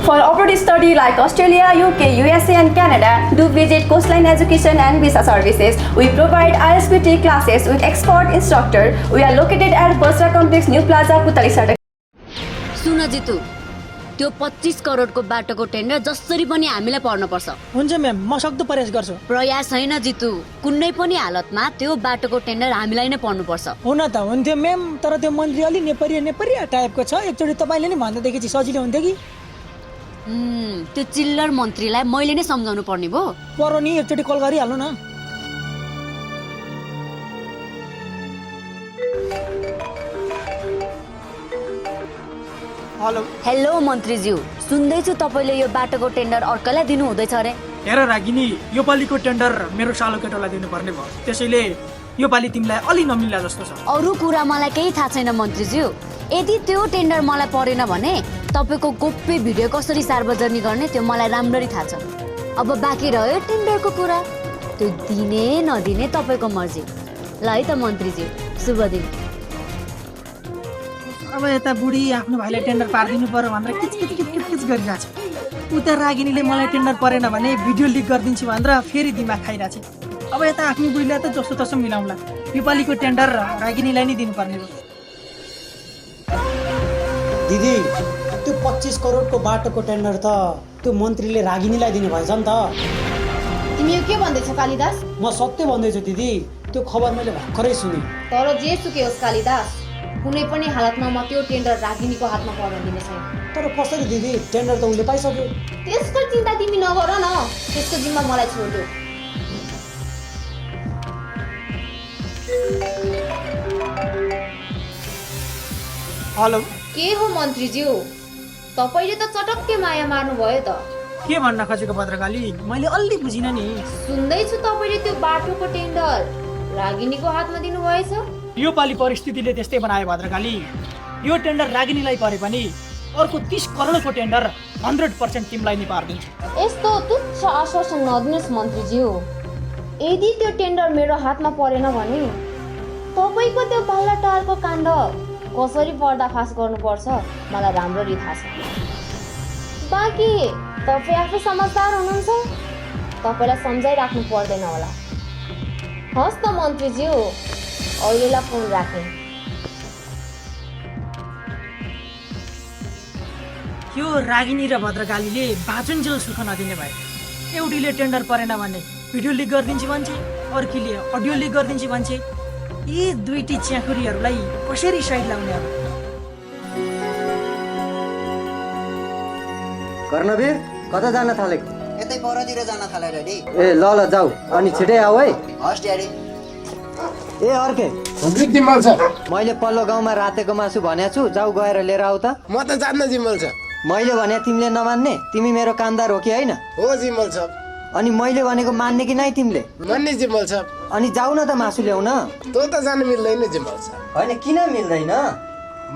For abroad study like Australia, UK, USA and Canada, do visit Coastline Education and Visa Services. We provide ISBT classes with expert instructor. We are located at Basra Complex, New Plaza, Putali Sadak. सुन जितु त्यो 25 करोडको बाटोको tender जसरी पनि हामीले पर्न पर्छ। हुन्छ ma'am, म सक्दो प्रयास गर्छु। प्रयास हैन जितु, कुनै पनि हालतमा त्यो बाटोको टेन्डर हामीलाई नै पर्नु पर्छ। हुन त हुन्थ्यो म्याम, तर त्यो मन्त्री अलि नेपरी टाइपको छ। एकचोटि तपाईले नि भन्दैदेखि चाहिँ सजिलो हुन्थ्यो कि। त्यो चिल्लर मन्त्रीलाई मैले नै सम्झाउनु पर्ने भो। परो नि एकचोटि कल गरिहाल्नु न। हेलो हेलो मन्त्रीज्यू, सुन्दैछु तपाईले यो बाटोको टेन्डर अर्कैलाई दिनु हुँदैछ रे। हेर रागिनी, यो पालिको टेन्डर मेरो सालो केटोलाई दिनुपर्ने भयो, त्यसैले यो पालि तिमीलाई अलि नमिल्ला जस्तो छ। अरु कुरा मलाई केही थाहा छैन मन्त्रीज्यू। यदि त्यो टेन्डर मलाई परेन भने तपाईको गोप्य भिडियो कसरी सार्वजनिक गर्ने त्यो मलाई राम्ररी थाहा छ। अब बाँकी रह्यो टेन्डरको कुरा, त्यो दिने नदिने तपाईको मर्जी। ल है त मन्त्रीज्यू, शुभ दिन। अब यता बुढी आफ्नो भाइलाई टेन्डर पारिदिनु पर्यो भनेर किच गरिरहेछ। उता रागिनीले मलाई टेन्डर परेन भने भिडियो लिक गरिदिन्छु भनेर फेरि दिमाग खाइरहेछ। अब यता आफ्नो बुढीलाई त जस्तो तसो मिलाउँला। योपालिको टेन्डर रागिनीलाई नै दिनुपर्ने हो। दिदी, त्यो 25 करोडको बाटोको टेन्डर त त्यो मन्त्रीले रागिनीलाई दिनुभएछ नि त। तिमी यो के भन्दैछौ कालिदास? म सत्य भन्दैछु दिदी, त्यो खबर मैले भर्खरै सुने। तर जे सुके होस् कालिदास, कुनै पनि हालतमा म त्यो टेन्डर रागिनीको हातमा पर्न दिने छैन। तर कसरी दिदी, टेन्डर त उनले पाइसक्यो। त्यसको चिन्ता तिमी नगर न, त्यसको जिम्मा मलाई छोड्यो। हेलो, के हो मन्त्रीज्यू, तपाईले त चटक्कै माया मार्नु भयो त। के भन्न खोजेको पत्रकाली, मैले अलि बुझिनँ नि। सुन्दैछु तपाईले त्यो बाटोको टेन्डर रागिनीको हातमा दिनुभएछ। यो पालि परिस्थितिले त्यस्तै बनायो भद्रकाली। यो टेन्डर रागिनीलाई परे पनि अर्को 30 करोडको टेन्डर 100% तिमीलाई नै पारिदिन्छु। यस्तो तुच्छ आश्वासन नदिनुहोस् मन्त्रीज्यू। यदि त्यो टेन्डर मेरो हातमा परेन भने तपाईको त्यो बाल्ला टारको काण्ड कसरी पर्दाफास गर्नुपर्छ मलाई राम्ररी थाहा छ। बाँकी तपाई आफै समझदार हुनुहुन्छ, तपाईलाई सम्झाइराख्नु पर्दैन होला। हस् त मन्त्रीज्यू, अहिलेलाई फोन राखेँ। यो रागिनी र भद्रकालीले बाँचुन्जेल सुख नदिने भए। एउटीले टेन्डर परेन भने भिडियो लिक गरिदिन्छु भन्छ, अर्कीले अडियो लिक गरिदिन्छु भन्छ। यी दुईटी च्याखुरीहरूलाई कसरी साइड लाउने अब? कर्णवीर, कता जान थालेको? यतै परतिर जान थाले ड्याडी। ए ल जाऊ, अनि छिटै आऊ है। हस् ड्याडी। ए अर्के, जिम्मल छ। मैले पल्लो गाउँमा रातेको मासु भनेको छु, जाऊ गएर लिएर आऊ त। म त जान्न जिम्मल छ। मैले भने तिमीले नमान्ने? तिमी मेरो कामदार हो कि होइन? हो जिम्मल छ। अनि मैले भनेको मान्ने कि नै तिमीले? मान्ने जिम्मल छ। अनि जाऊ न त मासु ल्याउन। तँ त जानु मिल्दैन जिम्मल छ। होइन, किन मिल्दैन?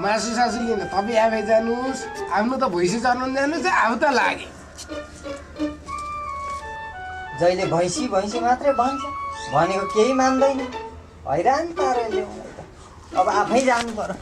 मासु सासु लिन तपाईँ आफै जानुहोस्, आफ्नो त भैँसी चर्नु जानुहोस्, आफू त लागे। जहिले भैँसी भैँसी मात्रै भन्छ, भनेको केही मान्दैन। हैरान पारेर ल्याउन त, अब आफै जानु पर्यो।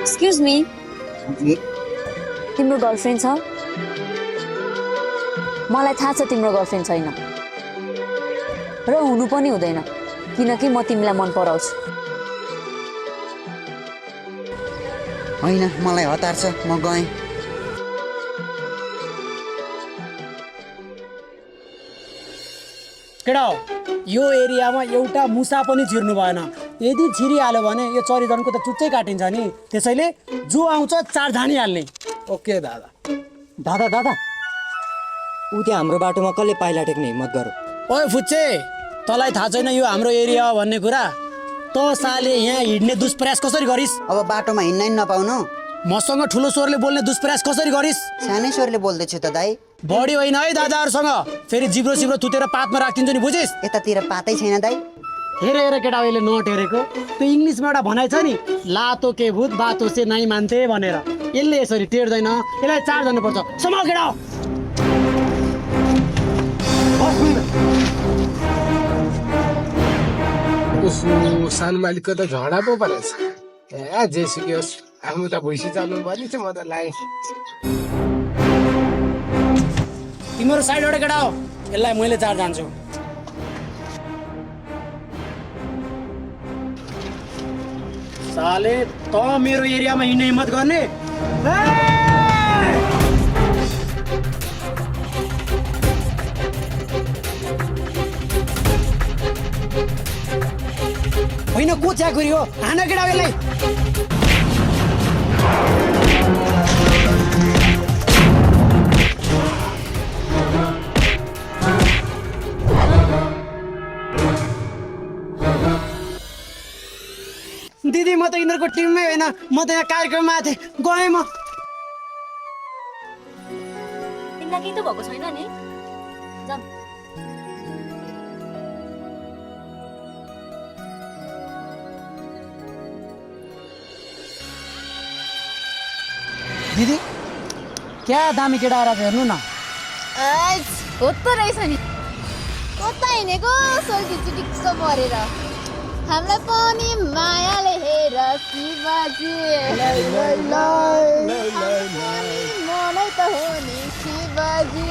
एक्सक्युज मी, तिम्रो गर्लफ्रेन्ड छ? मलाई थाहा छ तिम्रो गर्लफ्रेन्ड छैन र हुनु पनि हुँदैन, किनकि म तिमीलाई मन पराउँछु। होइन, मलाई हतार छ, म गएँ। केटा हो, यो एरियामा एउटा मुसा पनि छिर्नु भएन। यदि छिरिहाल्यो भने यो चरीदनको त चुच्चै काटिन्छ नि। त्यसैले जो आउँछ चार झानिहाल्ने। ओके दादा। दादा दादा, ऊ त्यहाँ हाम्रो बाटोमा कसले पाइला टेक्ने हिम्मत गरौँ? ओए फुच्चे, तँलाई थाहा छैन यो हाम्रो एरिया हो भन्ने कुरा? तँ साले यहाँ हिँड्ने दुष्प्रयास कसरी गरिस्? अब बाटोमा हिँड्नै नपाउनु? मसँग ठुलो स्वरले बोल्ने दुष्प्रयास कसरी गरिस्? सानै स्वरले बोल्दैछु त दाइ। बढी होइन है दादाहरूसँग फेरि जिब्रो सिब्रो थुतेर पातमा राखिदिन्छु नि बुझिस् यतातिर पातै छैन दाइ हेर हेर केटा अहिले नट हेरेको त्यो इङ्ग्लिसमा एउटा भनाइ छ नि लातो के भूत बातो से नाइ मान्थे भनेर यसले यसरी टेर्दैन यसलाई चार्ज गर्नुपर्छ सम्हाल केटा हो। सानो मालिकको त झगडा पो परेछ ए जे सिक्योस् आफ्नो त भैँसी चाल्नु पर्ने छ म त लाएँ तिम्रो साइडबाट केटा हो यसलाई मैले चार्ज हान्छु साले त मेरो एरियामा हिँड्ने हिम्मत गर्ने होइन को च्याकुरी हो हान केटा हो यसलाई दिदी म त यिनीहरूको टिममै होइन म त यहाँ कार्यक्रममा आएको थिएँ गएँ म तिमीलाई केही त भएको छैन नि जाऊ दिदी क्या दामी केटा आएर हेर्नु न हो त रहेछ नि कता हिँडेको सोल्टी चिटिक्क परेर हामीलाई पनि मायाले हेर शिवजी मनै त हो नि शिवजी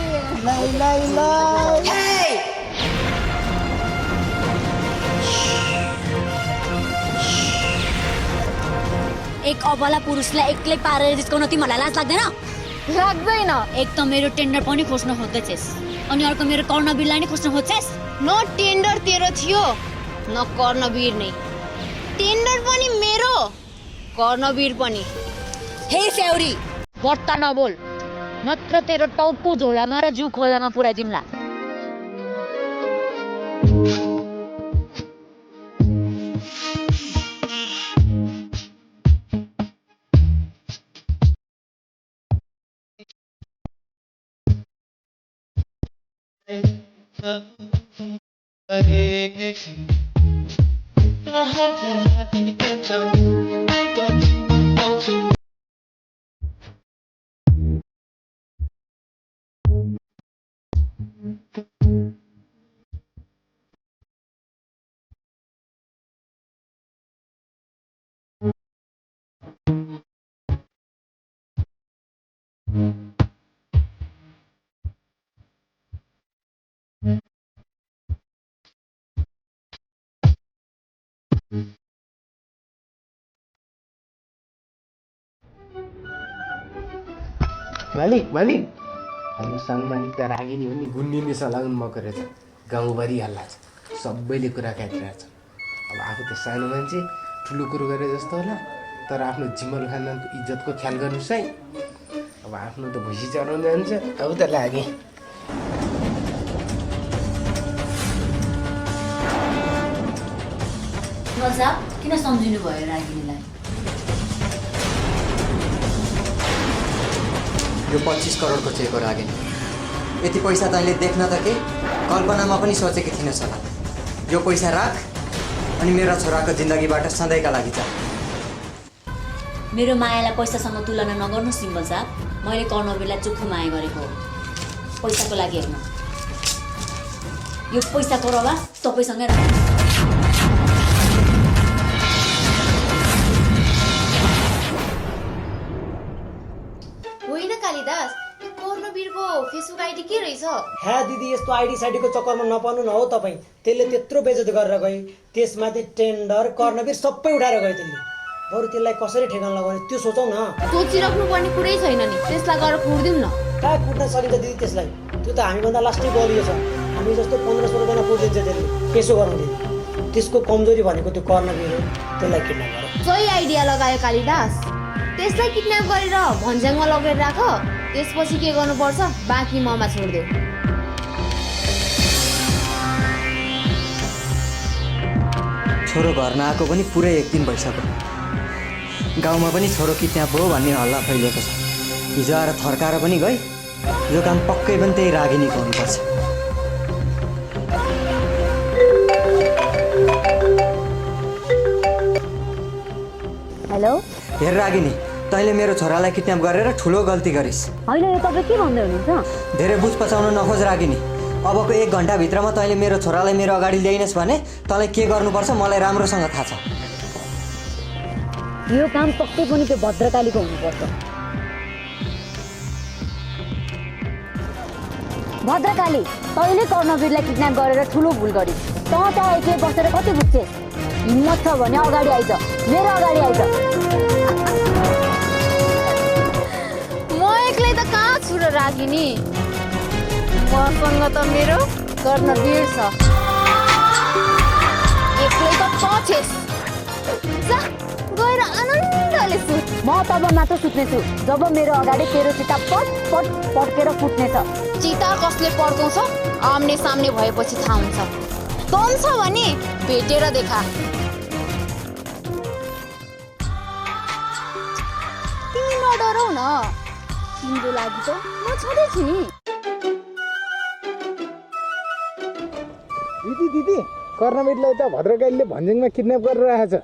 एक अबला पुरुषलाई एक्लै पारेर जिस्काउन तिमीहरूलाई लाज लाग्दैन लाग्दैन एक त मेरो टेन्डर पनि खोज्न खोज्दैछस् अनि अर्को मेरो कर्णवीरलाई नै खोज्न खोज्छस् न टेन्डर तेरो थियो न कर्णवीर नै टेन्डर पनि मेरो कर्णवीर पनि हे स्याउरी बट्टा नबोल नत्र तेरो टाउको झोलामा र जिउ खोलामा पुऱ्याइदिउँला मालिक हाम्रो सानो मालिक त रागिनी हो नि गुन्डिने सलाउन मको रहेछ गाउँभरि हल्ला छ सबैले कुरा काटिरहेको छ अब आफू त सानो मान्छे ठुलो कुरो गरे जस्तो होला तर आफ्नो जिम्मल खानदानको इज्जतको ख्याल गर्नुहोस् है अब आफ्नो त भैँसी चराउन जान्छ अब त लागे किन सम्झिनु भयो रागिनीलाई यो 25 करोडको चेक हो रागिनी यति पैसा तैँले देख्न त के कल्पनामा पनि सोचेकी थिइनस् होला यो पैसा राख अनि मेरा छोराको जिन्दगीबाट सधैँका लागि जा मेरो मायालाई पैसासँग तुलना नगर्नु सिम्बल साहब मैले कर्णवीरलाई चोखो माया गरेको हो पैसाको लागि हेर्नु यो पैसाको रवा तपाईँसँगै राख्नु होइन कालिदास यो कर्णवीरको फेसबुक आइडी के रहेछ ह्या दिदी यस्तो आइडी साइडीको चक्करमा नपर्नु न हो तपाईँ त्यसले त्यत्रो बेइज्जत गरेर गए त्यसमाथि टेन्डर कर्णवीर सबै उठाएर गयो त्यसले बरु त्यसलाई कसरी ठेगान लगाउने त्यो सोचौँ न सोचिराख्नु पर्ने कुरै छैन नि त्यसलाई गएर कुर्दिउँ न कहाँ कुट्न सकिन्छ दिदी त्यसलाई त्यो त हामीभन्दा लास्टै बलियो छ हामी जस्तो 15-16 जना कुर्दिन्छ त्यसले त्यसो गरौँ दिदी त्यसको कमजोरी भनेको त्यो कर्णवीर हो त्यसलाई किडन्याप गरौँ सही आइडिया लगायो कालिदास त्यसलाई किडन्याप गरेर भन्ज्याङमा लगेर राख त्यसपछि के गर्नुपर्छ बाँकी ममा छोडिदेऊ छोरो घर नआएको पनि पुरै 1 दिन भइसक्यो गाउँमा पनि छोरो किडन्याप भयो भन्ने हल्ला फैलिएको छ हिजो आएर थर्काएर पनि गई यो काम पक्कै पनि त्यही रागिनीको हुनुपर्छ। हेलो हेर रागिनी, तैँले मेरो छोरालाई किडन्याप गरेर ठुलो गल्ती गरिस्। होइन यो तपाईँ के भन्दै हुनुहुन्छ? धेरै बुझ पचाउन नखोज रागिनी। अबको 1 घन्टाभित्रमा तैँले मेरो छोरालाई मेरो अगाडि ल्याइनस् भने तँलाई के गर्नुपर्छ मलाई राम्रोसँग थाहा छ। यो काम पक्कै पनि त्यो भद्रकालीको हुनुपर्छ। भद्रकाली, तैँले कर्णवीरलाई किडन्याप गरेर ठुलो भुल गरिस्। त त्यहाँ एक्लै बसेर कति बुझ्छेस्? हिम्मत छ भने अगाडि आइज, मेरो अगाडि आइज। म एक्लै त कहाँ छु र रागिनी, मसँग त मेरो कर्णवीर छ। एक्लै त पछेस, जा गएर आनन्दले सुत। म तब मात्र सुत्नेछु जब मेरो अगाडि तेरो चिता पट पट पड्केर फुट्नेछ। चिता कसले पड्काउँछ आम्ने सामने भएपछि थाहा हुन्छ। दम छ भने भेटेर देखा। तिमी नडराउ न, तिम्रो लागि त म छँदैछु नि। दिदी कर्णवीरलाई त भद्रकालीले भन्ज्याङमा किडन्याप गरेर राखेछ।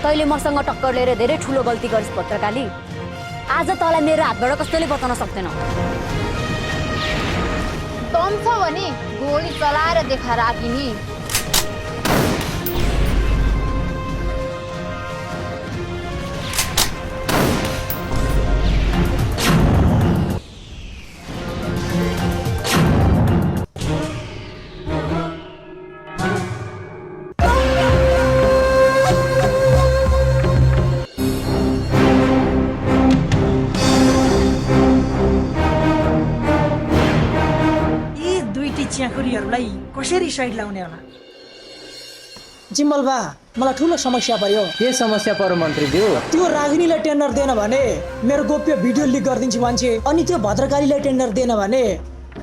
तैँले मसँग टक्कर लिएर धेरै ठुलो गल्ती गरिस् भद्रकाली। आज तँलाई मेरो हातबाट कसैले बचाउन सक्दैन। दम छ भने गोली चलाएर देखा रागिनी। च्याखुरीहरूलाई कसरी साइड लाउने होला? जिम्मल बा, मलाई ठुलो समस्या पर्यो। के समस्या पर्यो मन्त्रीज्यू? त्यो रागिनीलाई टेन्डर दिएन भने मेरो गोप्य भिडियो लिक गरिदिन्छु भन्छे, अनि त्यो भद्रकालीलाई टेन्डर दिएन भने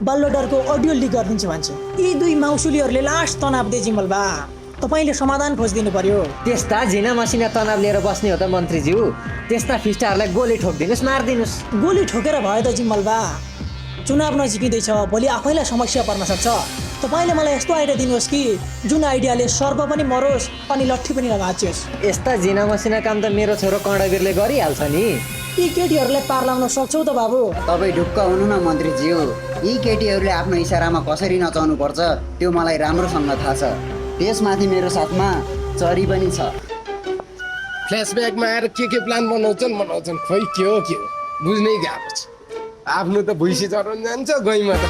बल्लोडरको अडियो लिक गरिदिन्छु भन्छे। यी दुई माउसुलीहरूले लास्ट तनाव दिए जिम्मल बा। तपाईँले समाधान खोजिदिनु पर्यो। त्यस्ता झिना मसिना तनाव लिएर बस्ने हो त मन्त्रीज्यू? त्यस्ता फिस्टाहरूलाई गोली ठोकिदिनुहोस्, मारिदिनुहोस्। गोली ठोकेर भयो त जिम्मल बा। चुनाव नजिकिँदैछ, भोलि आफैलाई समस्या पर्न सक्छ। तपाईँले मलाई यस्तो आइडिया दिनुहोस् कि जुन आइडियाले सर्प पनि मरोस् अनि लट्ठी पनि नभाँचियोस्। यस्ता झिना मसिना काम त मेरो छोरो कर्णवीरले गरिहाल्छ नि। यी केटीहरूलाई पार लाउन सक्छौ त बाबु? तपाईँ ढुक्क हुनु न मन्त्रीज्यू। यी केटीहरूले आफ्नो इसारामा कसरी नचाउनु पर्छ त्यो मलाई राम्रोसँग थाहा छ। त्यसमाथि मेरो साथमा चरी पनि छ। फ्ल्यासब्याकमा आएर के प्लान बनाउँछन् खोइ के हो बुझ्नै गाह्रो छ। आफ्नो त भुइँसी चढाउन जान्छ गइमा त